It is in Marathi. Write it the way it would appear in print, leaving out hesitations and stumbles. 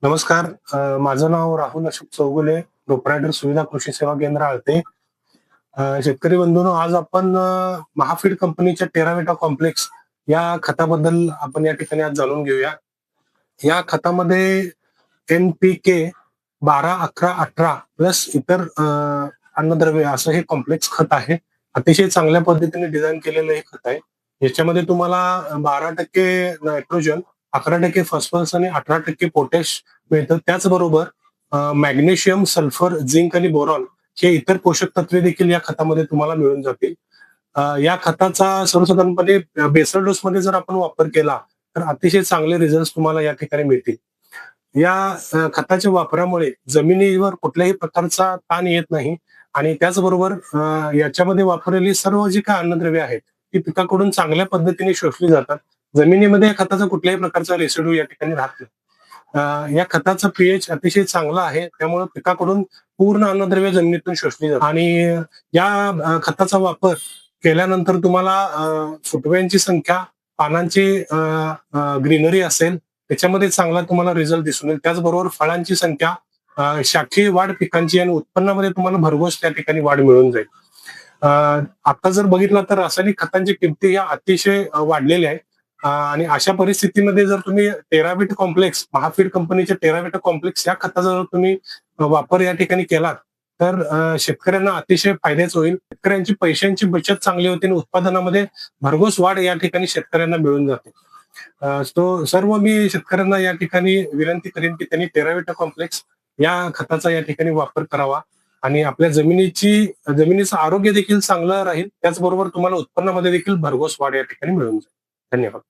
नमस्कार. माझं नाव राहुल अशोक चौगुले, प्रोप्रायटर सुविधा कृषी सेवा केंद्र आळते. शेतकरी बंधूंनो, आज आपण महाफीड कंपनीच्या टेरावेटा कॉम्प्लेक्स या खताबद्दल आपण या ठिकाणी आज जाणून घेऊया. या खतामध्ये NPK 12, 11, 18 प्लस इतर अन्नद्रव्य असं हे कॉम्प्लेक्स खत आहे. अतिशय चांगल्या पद्धतीने डिझाईन केलेलं हे खत आहे. याच्यामध्ये तुम्हाला 12% नायट्रोजन, 11% फॉस्फरस आणि 18% पोटॅश मिळतं. त्याचबरोबर मॅग्नेशियम, सल्फर, झिंक आणि बोरॉन हे इतर पोषक तत्वे देखील या खतामध्ये तुम्हाला मिळून जातील. या खताचा सर्वसाधारणपणे बेसल डोस मध्ये जर आपण वापर केला तर अतिशय चांगले रिझल्ट तुम्हाला या ठिकाणी मिळतील. या खताच्या वापरामुळे जमिनीवर कुठल्याही प्रकारचा ताण येत नाही आणि त्याचबरोबर याच्यामध्ये वापरलेली सर्व जी काही अन्नद्रव्ये आहेत ती पिकाकडून चांगल्या पद्धतीने शोषली जातात. जमिनीमध्ये या खताचा कुठल्याही प्रकारचा रेसिड्यू या ठिकाणी राहत नाही. या खताचा पीएच अतिशय चांगला आहे, त्यामुळे पिकाकडून पूर्ण अन्नद्रव्य जमिनीतून शोषली जातात आणि या खताचा वापर केल्यानंतर तुम्हाला फुटव्यांची संख्या, पानांची ग्रीनरी असेल त्याच्यामध्ये चांगला तुम्हाला रिझल्ट दिसून येईल. त्याचबरोबर फळांची संख्या, शाखीय वाढ पिकांची आणि उत्पन्नामध्ये तुम्हाला भरघोस त्या ठिकाणी वाढ मिळून जाईल. आता जर बघितलं तर रासायनिक खतांची किमती या अतिशय वाढलेल्या आहेत आणि अशा परिस्थितीमध्ये जर तुम्ही टेराविट कॉम्प्लेक्स, महाफीड कंपनीच्या टेराविटा कॉम्प्लेक्स या खताचा जर तुम्ही वापर या ठिकाणी केलात तर शेतकऱ्यांना अतिशय फायद्याच होईल. शेतकऱ्यांची पैशांची बचत चांगली होते आणि उत्पादनामध्ये भरघोस वाढ या ठिकाणी शेतकऱ्यांना मिळून जाते. तो सर्व मी शेतकऱ्यांना या ठिकाणी विनंती करेन की त्यांनी टेराविटा कॉम्प्लेक्स या खताचा या ठिकाणी वापर करावा आणि आपल्या जमिनीचं आरोग्य देखील चांगलं राहील. त्याचबरोबर तुम्हाला उत्पन्नामध्ये देखील भरघोस वाढ या ठिकाणी मिळून जाईल. धन्यवाद.